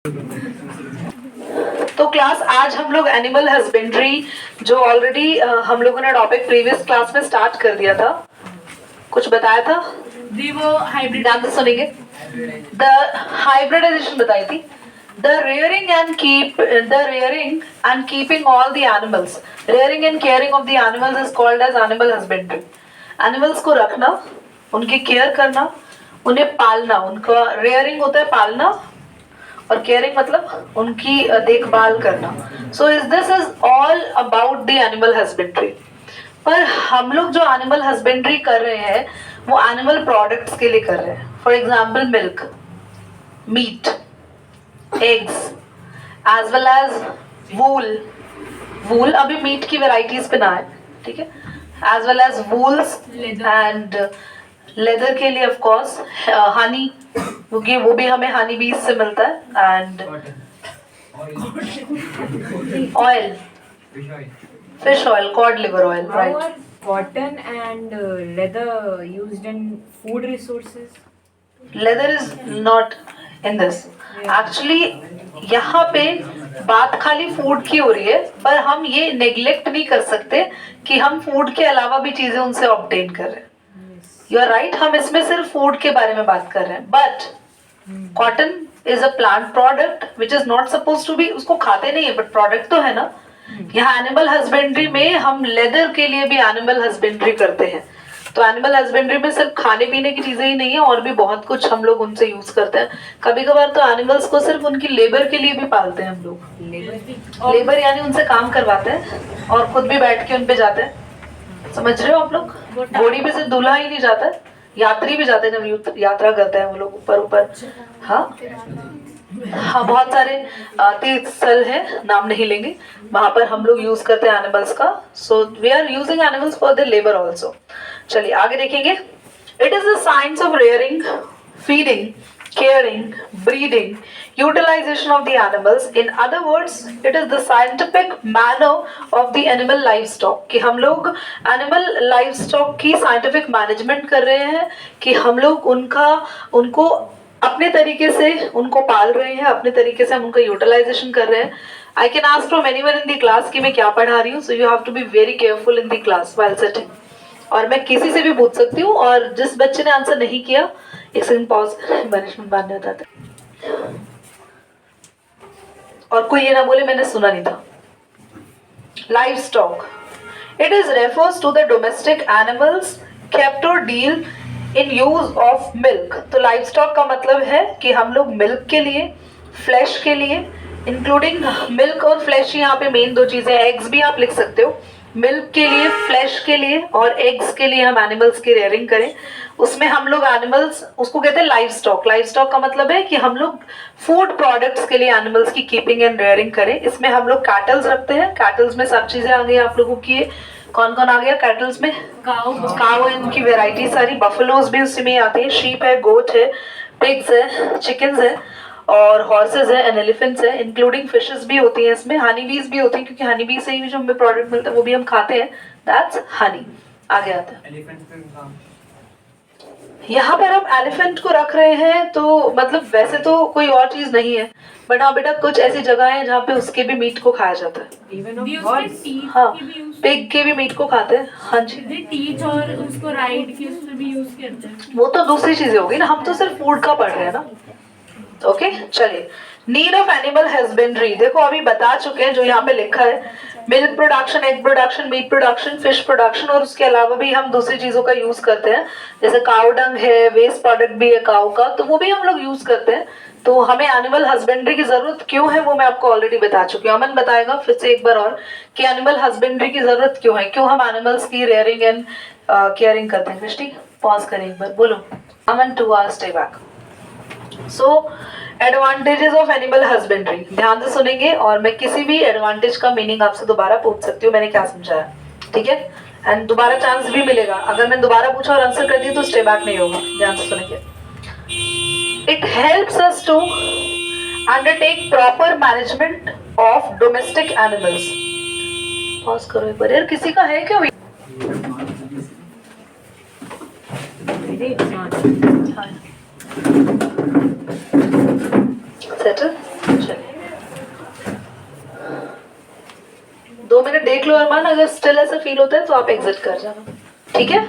तो क्लास आज हम लोग एनिमल हस्बेंड्री जो ऑलरेडी हम लोगों ने टॉपिक प्रीवियस क्लास में स्टार्ट कर दिया था, कुछ बताया था जी, वो हाइब्रिड ध्यान से सुनेंगे। द हाइब्रिडाइजेशन बताई थी। The rearing and keeping all the animals, rearing and caring of the animals is called as animal husbandry. Animals को रखना, उनकी केयर करना, उन्हें पालना, उनका रेयरिंग होता है पालना और केयरिंग मतलब उनकी देखभाल करना। So this is all about the animal husbandry. पर हम लोग जो एनिमल हस्बेंड्री कर रहे हैं वो एनिमल प्रोडक्ट्स के लिए कर रहे हैं। For example milk, meat, eggs, as well as wool. Wool अभी मीट की वेराइटीज पे ना है, ठीक है। As well as wools and leather के लिए ऑफ कोर्स हनी, क्योंकि वो भी हमें हनी बीज से मिलता है, and oil, fish oil, cod liver oil, right. Cotton and leather used in food resources. Leather is not in this actually. यहाँ पे बात खाली फूड की हो रही है, पर हम ये नेग्लेक्ट नहीं कर सकते कि हम फूड के अलावा भी चीजें उनसे ऑब्टेन कर रहे हैं। यू आर राइट, हम इसमें सिर्फ फूड के बारे में बात कर रहे हैं। But cotton is a plant product which is not suppose to be, उसको खाते नहीं है बट प्रोडक्ट तो है ना। यहाँ एनिमल हस्बेंड्री में हम लेदर के लिए भी एनिमल हस्बेंड्री करते हैं। तो एनिमल हस्बेंड्री में सिर्फ खाने पीने की चीजें ही नहीं है, और भी बहुत कुछ हम लोग उनसे यूज करते हैं। कभी कभार तो एनिमल्स को सिर्फ उनकी लेबर के लिए भी पालते हैं हम लोग। लेबर यानी उनसे काम करवाते हैं और खुद भी बैठ के उन पे जाते हैं। समझ रहे हो आप लोग? घोड़ी पे सिर्फ दूल्हा ही नहीं जाता है, यात्री भी जाते हैं जब यात्रा करते हैं वो लोग ऊपर ऊपर। हाँ हाँ, बहुत सारे तीर्थ स्थल है, नाम नहीं लेंगे, वहां पर हम लोग यूज करते हैं एनिमल्स का। So we are using animals for the labour also. चलिए आगे देखेंगे। It is the science of rearing, feeding, caring, breeding, utilization of the animals. In other words, it is the scientific manner of the animal livestock कि हम लोग animal livestock की scientific management कर रहे हैं, कि हम लोग उनको अपने तरीके से उनको पाल रहे हैं, अपने तरीके से हम उनका यूटिलाइजेशन कर रहे हैं। I can ask from anyone in the class कि मैं क्या पढ़ा रही हूँ, so you have to be very careful in the class while sitting. और मैं किसी से भी पूछ सकती हूँ, और जिस बच्चे ने आंसर नहीं किया एक सेकंड पॉज, मैनेजमेंट बांधने बताते, और कोई ये ना बोले मैंने सुना नहीं था। Livestock, it is refers to the domestic animals kept और deal in use of milk. तो लाइव स्टॉक का मतलब है कि हम लोग मिल्क के लिए, फ्लैश के लिए, इंक्लूडिंग मिल्क और फ्लैश, यहाँ पे मेन दो चीजें, एग्स भी आप लिख सकते हो। मिल्क के लिए, फ्लैश के लिए और एग्स के लिए हम एनिमल्स की रेयरिंग करें। उसमें हम लोग एनिमल्स, उसको कहते हैं लाइव स्टॉक। लाइव स्टॉक का मतलब है कि हम लोग फूड प्रोडक्ट्स के लिए एनिमल्स की कीपिंग एंड रेयरिंग करें। इसमें हम लोग कैटल्स रखते हैं। कैटल्स में सब चीजें आ गई आप लोगों की। कौन कौन आ गया कैटल्स में? काऊ, इनकी वेराइटी सारी। बफलोज भी उसी में आती है। शीप है, गोट है, पिग्स है, चिकन्स है, और हॉर्सेज है, एंड एलिफेंट्स है, इंक्लूडिंग फिशेस भी होती है इसमें। हनी बीज भी होती है, क्योंकि हनी बीज से ही जो हमें प्रोडक्ट मिलता है वो भी हम खाते हैं। दैट्स हनी। आगे आता है। यहाँ पर हम एलिफेंट को रख रहे हैं, तो मतलब वैसे तो कोई और चीज नहीं है, बट हाँ बेटा कुछ ऐसी जगह है जहाँ पे उसके भी मीट को खाया जाता है। हाँ, पिग के भी मीट को खाते हैं। हाँ जी, टीच और उसको राइड की उसमें भी यूज करते हैं। वो तो दूसरी चीजें होगी ना, हम तो सिर्फ फूड का पढ़ रहे हैं ना। ओके चलिए, नीड ऑफ एनिमल हस्बेंड्री देखो अभी बता चुके हैं, जो यहाँ पे लिखा है, milk production, egg production, meat production, fish production, और उसके अलावा भी हम दूसरी चीजों का यूज करते हैं, जैसे काउ डंग है, वेस्ट प्रोडक्ट भी है काउ का, तो वो भी हम लोग यूज करते हैं। तो हमें एनिमल हस्बेंड्री की जरूरत क्यों है वो मैं आपको ऑलरेडी बता चुकी हूँ। अमन बताएगा फिर से एक बार और कि एनिमल हस्बेंड्री की जरूरत क्यों है, क्यों हम एनिमल्स की रेयरिंग एंड केयरिंग करते हैं। कृष्टि पॉज करें एक बार, बोलो। अमन 2 hours stay back. So advantages of animal husbandry, ध्यान से सुनेंगे, और मैं किसी भी एडवांटेज का मीनिंग आपसे दोबारा पूछ सकती हूँ, मैंने क्या समझाया, ठीक है। एंड दोबारा चांस भी मिलेगा, अगर मैं दोबारा पूछा और आंसर कर दी तो स्टे बैक नहीं होगा। ध्यान से सुनेंगे। It helps us to undertake proper management of domestic animals. Pause करो एक बार यार, किसी का है क्या? settle चलिए 2 मिनट देख लो अरमान, अगर स्टिल ऐसा फील होता है तो आप एग्जिट कर जाना, ठीक है।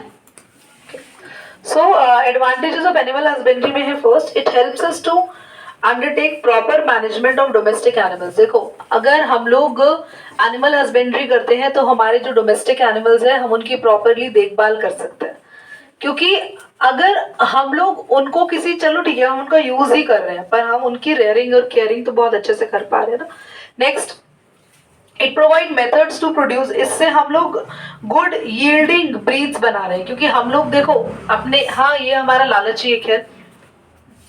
So advantages of animal husbandry में है, first it helps us to undertake proper management of domestic animals. देखो अगर हम लोग एनिमल हस्बेंड्री करते हैं तो हमारे जो डोमेस्टिक एनिमल्स हैं हम उनकी प्रॉपरली देखभाल कर सकते हैं, क्योंकि अगर हम लोग उनको किसी, चलो ठीक है हम उनका यूज ही कर रहे हैं पर हम उनकी रेयरिंग और केयरिंग तो बहुत अच्छे से कर पा रहे हैं ना। Next it provide methods to produce, इससे हम लोग गुड यील्डिंग ब्रीड्स बना रहे हैं, क्योंकि हम लोग देखो अपने, हाँ ये हमारा लालची एक है,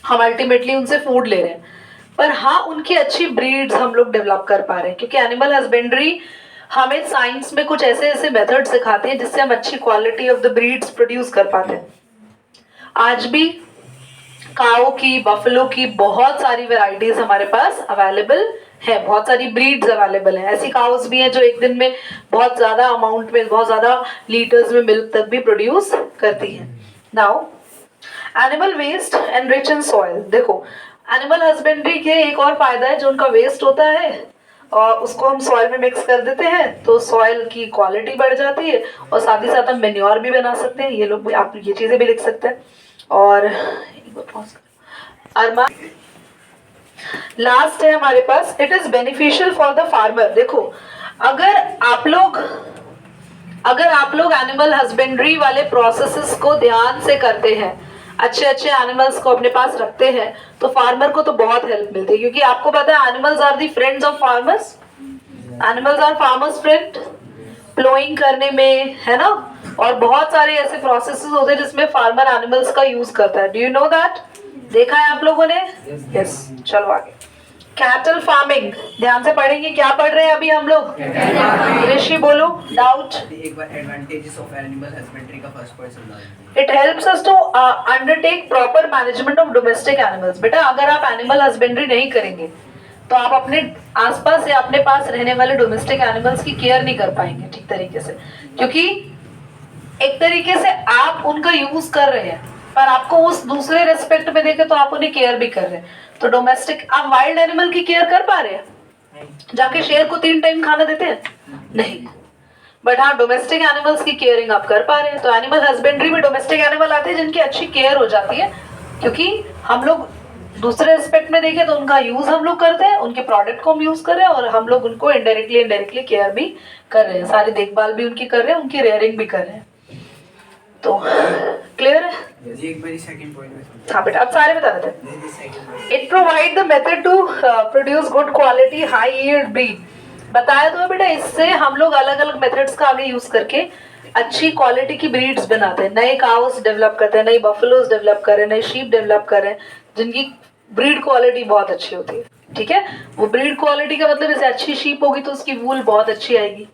हम अल्टीमेटली उनसे फूड ले रहे हैं, पर हाँ उनकी अच्छी ब्रीड्स हम लोग डेवलप कर पा रहे हैं, क्योंकि एनिमल हस्बेंड्री हमें साइंस में कुछ ऐसे ऐसे मेथड सिखाते हैं जिससे हम अच्छी quality of the breeds produce कर पाते हैं। आज भी काऊ की, बफलो की बहुत सारी वेराइटीज हमारे पास अवेलेबल है, बहुत सारी ब्रीड्स अवेलेबल है। ऐसी काउस भी हैं जो एक दिन में बहुत ज्यादा अमाउंट में, बहुत ज्यादा लीटर्स में मिल्क तक भी प्रोड्यूस करती है। Now animal waste enrich in soil, देखो एनिमल हस्बेंड्री के एक और फायदा है, जो उनका वेस्ट होता है और उसको हम सॉइल में मिक्स कर देते हैं तो सॉइल की क्वालिटी बढ़ जाती है, और साथ ही साथ हम मेन्योर भी बना सकते हैं। ये लोग भी, आप ये चीजें भी लिख सकते हैं। और अरमा लास्ट है हमारे पास, it is beneficial for the farmer. देखो अगर आप लोग एनिमल हस्बेंड्री वाले प्रोसेसेस को ध्यान से करते हैं, अच्छे अच्छे एनिमल्स को अपने पास रखते हैं, तो फार्मर को तो बहुत हेल्प मिलती है, क्योंकि आपको पता है animals are the friends of farmers, animals are farmers friend, ploughing करने में, है ना, और बहुत सारे ऐसे प्रोसेसेस होते हैं जिसमें फार्मर एनिमल्स का यूज करता है। Do you know that? देखा है आप लोगों ने? यस। चलो आगे, कैटल फार्मिंग ध्यान से पढ़ेंगे। क्या पढ़ रहे हैं अभी हम लोग? ऋषि बोलो, डाउट। एक बार एडवांटेजेस ऑफ एनिमल हस्बेंड्री का फर्स्ट पॉइंट समझा दीजिए। It helps us to undertake proper management of domestic animals. बेटा अगर आप एनिमल हस्बेंड्री नहीं करेंगे तो आप अपने आसपास या अपने पास रहने वाले डोमेस्टिक एनिमल्स की केयर नहीं कर पाएंगे ठीक तरीके से, क्योंकि एक तरीके से आप उनका यूज कर रहे हैं पर आपको उस दूसरे रेस्पेक्ट में देखे तो आप उन्हें केयर भी कर रहे हैं। तो डोमेस्टिक, आप वाइल्ड एनिमल की केयर कर पा रहे हैं? जाके शेर को 3 टाइम खाना देते हैं? नहीं। बट हाँ डोमेस्टिक एनिमल्स की केयरिंग आप कर पा रहे हैं। तो एनिमल हस्बेंड्री में डोमेस्टिक एनिमल आते हैं जिनकी अच्छी केयर हो जाती है, क्योंकि हम लोग दूसरे एस्पेक्ट में देखें तो उनका यूज हम लोग करते हैं, उनके प्रोडक्ट को हम यूज कर रहे हैं, और हम लोग उनको इनडायरेक्टली केयर भी कर रहे हैं, सारी देखभाल भी उनकी कर रहे हैं, उनकी रेयरिंग भी कर रहे हैं। तो क्लियर है? जी एक बार सेकंड पॉइंट में समझा। हाँ बेटा अब सारे बता देते हैं। जी second point. It provide the method to produce good quality high yield breed. बताया तो है बेटा, इससे हम लोग अलग अलग मेथड्स का आगे यूज करके अच्छी क्वालिटी की ब्रीड्स बनाते हैं, नए काउस डेवलप करते हैं, नई बफलोज डेवलप कर रहे हैं, नए शीप डेवलप कर रहे हैं, जिनकी ब्रीड क्वालिटी बहुत अच्छी होती है। ठीक है, वो ब्रीड क्वालिटी का मतलब जैसे अच्छी शीप होगी तो उसकी वूल बहुत अच्छी आएगी,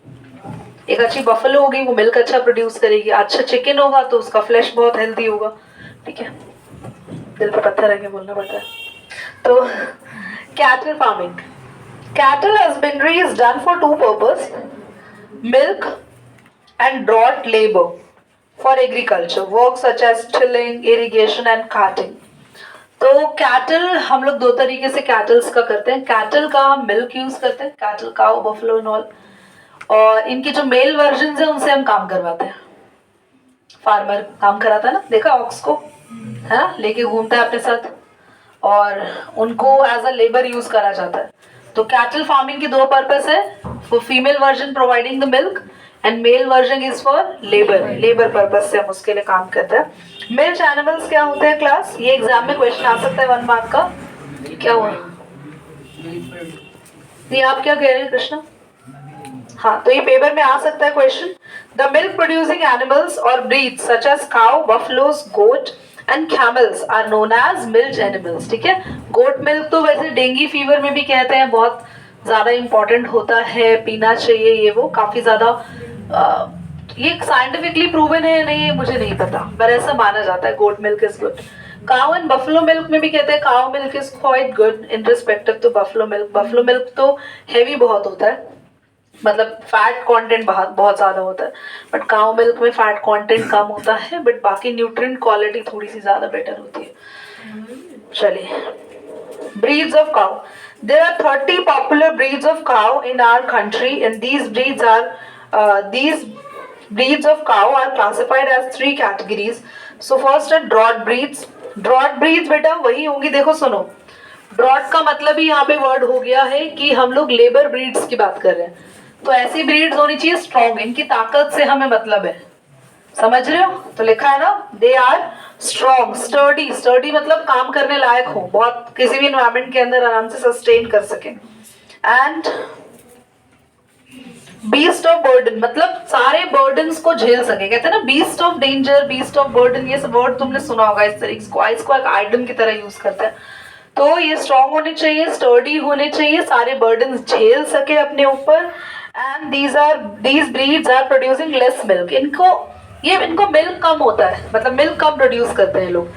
एक अच्छी बफलो होगी वो मिल्क अच्छा प्रोड्यूस करेगी, अच्छा चिकन होगा तो उसका फ्लैश बहुत हेल्दी होगा। ठीक है, दिल पे पत्थर रख के बोलना पड़ता है। तो cattle farming, cattle husbandry is done for 2 purpose, milk and draught labour for agriculture work such as tilling, irrigation and carting. तो कैटल हम लोग 2 तरीके से कैटल्स का करते हैं। कैटल का हम मिल्क यूज करते हैं, cattle cow buffalo and all, और इनकी जो मेल वर्जन है उनसे हम काम करवाते हैं। फार्मर काम कराता है ना, देखा ऑक्स को, है ना, लेके घूमता है अपने साथ, और उनको एज अ लेबर यूज करा जाता है। तो कैटल फार्मिंग की 2 पर्पस है, for female version providing the milk and male version is for labour purpose से हम उसके लिए काम करते हैं। मिल्क एनिमल्स क्या होते हैं क्लास? ये एग्जाम में क्वेश्चन आ सकता है 1 मार्क का। क्या हुआ? ये आप क्या कह रहे हैं कृष्णा? हाँ, तो ये पेपर में आ सकता है question. The milk producing animals और breeds such as cow, buffaloes, goat and camels are known as milk animals. ठीक है, गोट मिल्क तो वैसे डेंगू फीवर में भी कहते हैं बहुत ज्यादा इंपॉर्टेंट होता है, पीना चाहिए, ये वो काफी ज्यादा, ये साइंटिफिकली प्रूवन है नहीं है मुझे नहीं पता, पर ऐसा माना जाता है goat milk is good. Cow and buffalo milk में भी कहते हैं cow milk is quite good in respective to buffalo milk. Buffalo milk तो हैवी बहुत होता है, मतलब फैट कंटेंट बहुत ज्यादा होता है, बट काउ मिल्क में फैट कंटेंट कम होता है, बट बाकी न्यूट्रिएंट क्वालिटी थोड़ी सी ज्यादा बेटर होती है। चलिए, breeds of cow, There are 30 popular breeds of cow in our country, and these breeds of cow are classified as 3 categories. So first are drought breeds. Drought breeds बेटा वही होंगी, देखो सुनो, ड्रॉट का मतलब ही यहाँ पे वर्ड हो गया है कि हम लोग लेबर ब्रीड्स की बात कर रहे हैं, तो ऐसी ब्रीड्स होनी चाहिए स्ट्रॉन्ग, इनकी ताकत से हमें मतलब है, समझ रहे हो? तो लिखा है ना, they are strong, sturdy, sturdy मतलब काम करने लायक हो, बहुत किसी भी एनवायरमेंट के अंदर आराम से सस्टेन कर सके। एंड बीस्ट ऑफ बर्डन मतलब सारे बर्डन्स को झेल सके, कहते हैं ना beast of danger, beast of burden, ये सब वर्ड तुमने सुना होगा, इस तरीके इसको एक आइटम की तरह यूज करते हैं। तो ये स्ट्रॉन्ग होने चाहिए, स्टर्डी होने चाहिए, सारे बर्डन झेल सके अपने ऊपर। And these breeds are producing less milk, इनको मिल्क कम होता है, मतलब मिल्क कम प्रोड्यूस करते हैं लोग,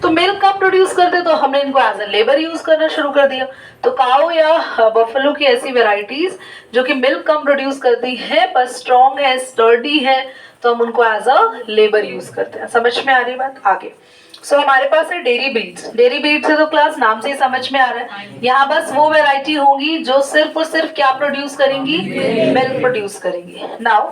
तो मिल्क कम प्रोड्यूस करते तो हमने इनको एज ए लेबर यूज करना शुरू कर दिया। तो काऊ या बफेलो की ऐसी वेराइटीज जो कि मिल्क कम प्रोड्यूस करती है पर स्ट्रॉन्ग है, स्टर्डी है, तो हम उनको एज अ लेबर यूज करते हैं। समझ में आ रही बात? आगे सो हमारे पास है डेयरी ब्रीड्स। डेयरी ब्रीड से तो क्लास नाम से ही समझ में आ रहा है, यहाँ बस वो वेराइटी होंगी जो सिर्फ और सिर्फ क्या प्रोड्यूस करेंगी, मिल्क प्रोड्यूस करेंगी। Now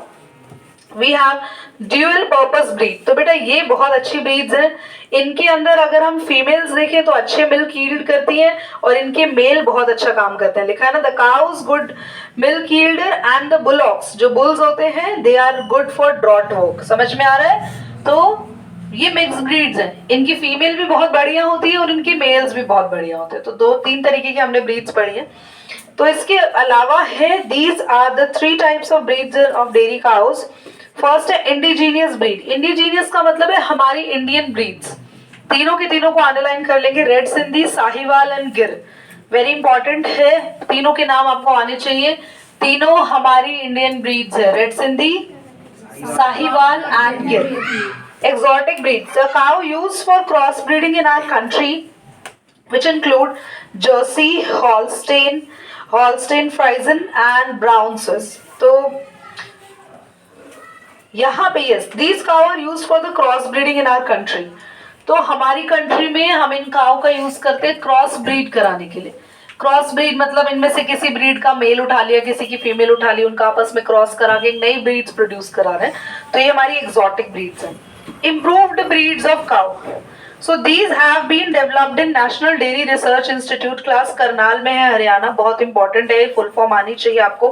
we have dual purpose breed. तो बेटा ये बहुत अच्छी ब्रीड्स हैं, इनके अंदर अगर हम फीमेल्स देखें तो अच्छे मिल्क यील्ड करती हैं और इनके मेल बहुत अच्छा काम करते हैं। लिखा है ना, the cows good milk yielder and the bullocks, जो बुल्स होते हैं they are good for draught work. समझ में आ रहा है? तो ये मिक्स ब्रीड्स हैं, इनकी फीमेल भी बहुत बढ़िया होती है और इनके मेल्स भी बहुत बढ़िया होते हैं। तो 2-3 तरीके की हमने ब्रीड्स पढ़ी है। तो इसके अलावा है, these are the 3 types of breeds of dairy cows. First है इंडिजीनियस ब्रीड। इंडिजीनियस का मतलब है हमारी इंडियन ब्रीड्स, तीनों के तीनों को अंडरलाइन कर लेंगे, रेड सिंधी, साहिवाल एंड गिर। वेरी इंपॉर्टेंट है, तीनों के नाम आपको आने चाहिए, तीनों हमारी इंडियन ब्रीड्स है, रेड सिंधी, साहिवाल एंड गिर। Exotic breeds, the cow used for crossbreeding in our country, which include Jersey, Holstein Friesian and Brown Swiss. तो यहाँ पे yes, these cow are used for the crossbreeding in our country. तो हमारी country में हम इन काव का यूज करते हैं क्रॉस ब्रीड कराने के लिए। क्रॉस ब्रीड मतलब इनमें से किसी ब्रीड का मेल उठा लिया, किसी की फीमेल उठा ली, उनका आपस में क्रॉस करा के नई ब्रीड्स प्रोड्यूस करा रहे हैं, तो ये हमारी एक्सोटिक ब्रीड्स हैं। Improved breeds of cow. So these have been developed in National Dairy Research Institute, class Karnal में है, हरियाणा। बहुत इंपॉर्टेंट है, फुल फॉर्म आनी चाहिए आपको,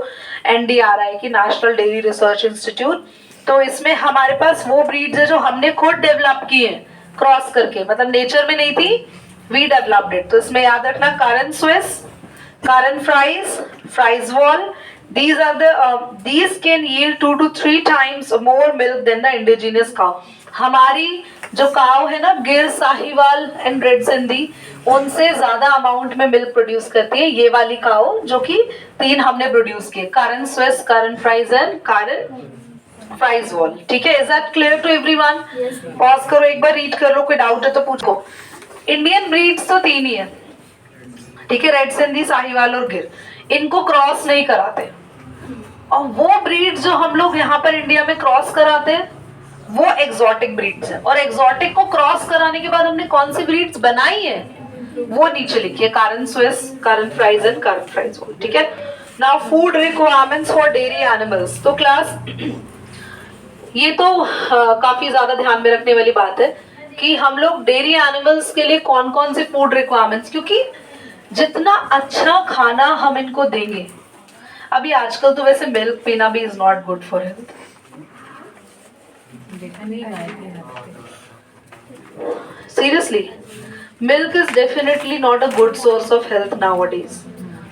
NDRI की, नेशनल डेयरी रिसर्च इंस्टीट्यूट। तो इसमें हमारे पास वो ब्रीड्स है जो हमने खुद डेवलप की है क्रॉस करके, मतलब नेचर में नहीं थी, वी डेवलप्ड इट। तो इसमें याद रखना, कारण स्विस, कारण फ्राइजवॉल, these can yield 2 to 3 times more milk than the indigenous cow. हमारी जो काव है ना, गिर, साहिवाल एंड रेड सिंधी, उनसे ज्यादा अमाउंट में मिल्क प्रोड्यूस करती है ये वाली काव, जो कि 3 हमने प्रोड्यूस किए, कारण स्विस, कारण फ्राइज एंड कारण फ्राइजवॉल। ठीक है, is that clear to everyone? Pause करो, एक बार रीड कर लो, कोई डाउट है तो पूछो। इंडियन ब्रीड्स तो 3 ही है, ठीक है, रेड सिंधी, साहिवाल और गिर, इनको क्रॉस नहीं कराते। और वो ब्रीड्स जो हम लोग यहाँ पर इंडिया में क्रॉस कराते हैं वो एक्सोटिक ब्रीड्स हैं, और एक्सोटिक को क्रॉस कराने के बाद हमने कौन सी ब्रीड्स बनाई है वो नीचे लिखिए, कारण स्विस, कारण फ्राइज एंड कारण फ्राइजवॉल। ठीक है, now food requirements for dairy animals. तो क्लास ये तो काफी ज्यादा ध्यान में रखने वाली बात है कि हम लोग डेयरी एनिमल्स के लिए कौन कौन से फूड रिक्वायरमेंट्स, क्योंकि जितना अच्छा खाना हम इनको देंगे, अभी आजकल तो वैसे मिल्क पीना भी is not good for health, seriously, milk is definitely not a good source of health nowadays,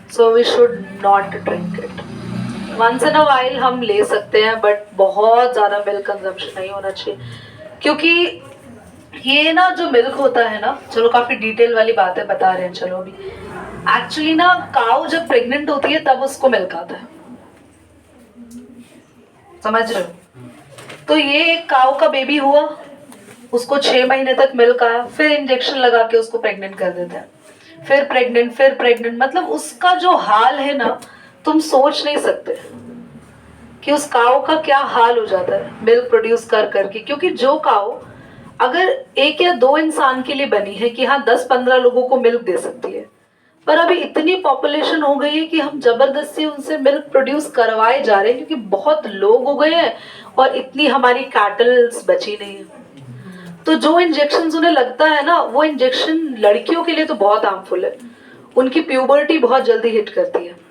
so we should not drink it. once in a while हम ले सकते हैं, बट बहुत ज़्यादा मिल्क कंजम्पशन नहीं होना चाहिए, क्योंकि ये ना जो मिल्क होता है ना, चलो काफ़ी डिटेल वाली बातें बता रहे हैं, चलो अभी एक्चुअली ना काऊ जब प्रेग्नेंट होती है तब उसको मिल्क आता है, समझ रहे हो? तो ये एक काऊ का बेबी हुआ, उसको 6 महीने तक मिल्क आया, फिर इंजेक्शन लगा के उसको प्रेग्नेंट कर देते हैं, फिर प्रेग्नेंट, मतलब उसका जो हाल है ना, तुम सोच नहीं सकते कि उस काऊ का क्या हाल हो जाता है मिल्क प्रोड्यूस कर करके। क्योंकि जो काऊ अगर 1 या 2 इंसान के लिए बनी है कि हाँ 10-15 लोगों को मिल्क दे सकती है, पर अभी इतनी पॉपुलेशन हो गई है कि हम जबरदस्ती उनसे मिल्क प्रोड्यूस करवाए जा रहे हैं, क्योंकि बहुत लोग हो गए हैं और इतनी हमारी कैटल्स बची नहीं है। तो जो इंजेक्शन उन्हें लगता है ना, वो इंजेक्शन लड़कियों के लिए तो बहुत हार्मफुल है, उनकी प्यूबर्टी बहुत जल्दी हिट करती है।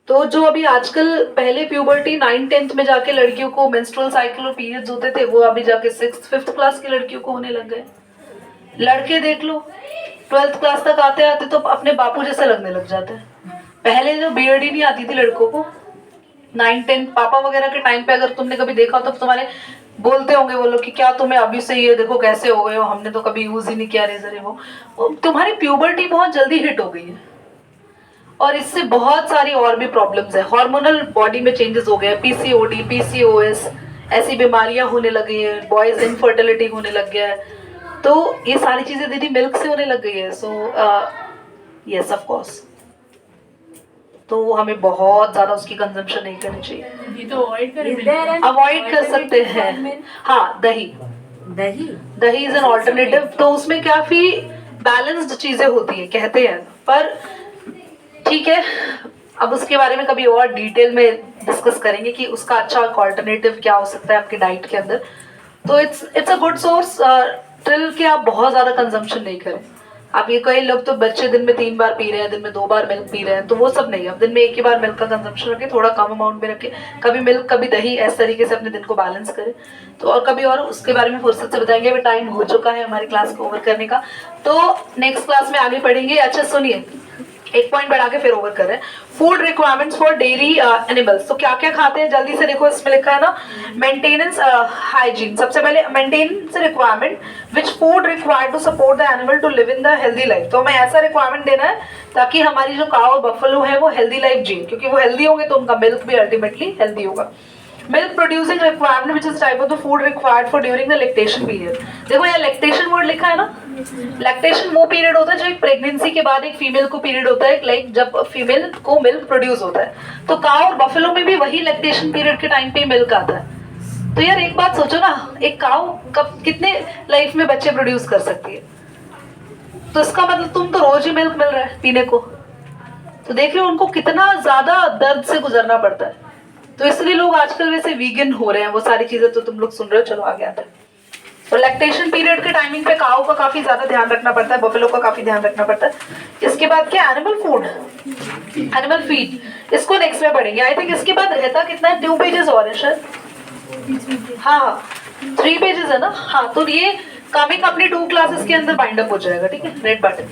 तो जो अभी आजकल, पहले प्यूबर्टी 9th-10th में जाके लड़कियों को मेंस्ट्रुअल साइकिल और पीरियड्स होते थे, वो अभी जाके 6th-5th क्लास की लड़कियों को होने लग गए। लड़के देख लो 12th क्लास तक आते आते तो अपने बापू जैसे लगने लग जाते हैं। पहले जो बियर्ड ही नहीं आती थी लड़कों को, 9-10 पापा वगैरह के टाइम पे अगर तुमने कभी देखा तो तुम्हारे बोलते होंगे वो लोग कि क्या तुम्हें अभी से ये देखो कैसे हो गए हो, हमने तो कभी यूज ही नहीं किया रेजर है वो तुम्हारी प्यूबर्टी बहुत जल्दी हिट हो गई है और इससे बहुत सारी और भी प्रॉब्लम्स है। हार्मोनल बॉडी में चेंजेस हो गए, पीसीओडी, पीसीओएस, ऐसी बीमारियां होने लगी है, बॉयज इनफर्टिलिटी होने लग गया है। तो ये सारी चीजें दीदी मिल्क से होने लग गई है। सो यस ऑफ कोर्स, तो हमें बहुत ज्यादा उसकी कंजम्पशन नहीं करनी चाहिए, ये तो अवॉइड करें। Is there an अवॉइड कर सकते हैं। alternative हाँ, दही दही इज एन ऑल्टरनेटिव। तो उसमें काफी बैलेंस्ड चीजें होती है कहते हैं, पर ठीक है, अब उसके बारे में कभी और डिटेल में डिस्कस करेंगे कि उसका अच्छा ऑल्टरनेटिव क्या हो सकता है आपके डाइट के अंदर। तो it's a good source till कि आप बहुत ज्यादा कंजम्पशन नहीं करें। आप ये, कई लोग तो बच्चे दिन में 3 बार पी रहे हैं, दिन में 2 बार मिल्क पी रहे हैं, तो वो सब नहीं। आप दिन में 1 ही बार मिल्क का कंजम्पशन रखें, थोड़ा कम अमाउंट में रखें, कभी मिल्क कभी दही, इस तरीके से अपने दिन को बैलेंस करें। तो और कभी और उसके बारे में फुर्सत से बताएंगे। अभी टाइम हो चुका है हमारी क्लास को ओवर करने का, तो नेक्स्ट क्लास में आगे पढ़ेंगे। अच्छा सुनिए, एक पॉइंट बढ़ा के फिर ओवर कर रहे हैं। Food requirements for dairy animals. तो क्या क्या खाते हैं जल्दी से देखो, इसमें लिखा है ना, मेंटेनेंस हाइजीन। सबसे पहले maintenance requirement which food required to support the animal to live in the healthy life. तो हमें ऐसा रिक्वायरमेंट देना है ताकि हमारी जो काऊ और बफलो है वो हेल्दी लाइफ जिए, क्योंकि वो हेल्दी होंगे तो उनका मिल्क भी अल्टीमेटली हेल्दी होगा। Milk producing requirement which is type of the food required for during the lactation period. देखो यहाँ लैक्टेशन वर्ड लिखा है ना, लैक्टेशन वो पीरियड होता है जो एक प्रेगनेंसी के बाद एक फीमेल को पीरियड होता है, लाइक जब फीमेल को मिल्क प्रोड्यूस होता है। तो काऊ और बफेलो में भी वही लैक्टेशन पीरियड के टाइम पे मिल्क आता है। तो यार एक बात सोचो ना, एक काऊ कब कितने लाइफ में बच्चे प्रोड्यूस कर सकती है, तो इसका मतलब तुम तो रोज ही मिल्क मिल रहा है पीने को। तो देख रहे हो उनको कितना ज्यादा दर्द से गुजरना पड़ता है। तो इसलिए लोग आजकल वैसे वीगन हो रहे हैं, वो सारी चीजें तो तुम लोग सुन रहे हो। चलो आगे आते हैं। तो लैक्टेशन पीरियड के टाइमिंग पे काऊ का काफी ज्यादा ध्यान रखना पड़ता है, बफेलो का काफी ध्यान रखना पड़ता है। इसके बाद क्या, एनिमल फूड, एनिमल फीड, इसको नेक्स्ट में पढ़ेंगे। आई थिंक इसके बाद रहता कितना है, 2 पेजेस और है शायद। हाँ 3 पेजेस है ना। हाँ, तो ये कमिंग अपनी 2 क्लासेस के अंदर बाइंड अप हो जाएगा, ठीक है। Red button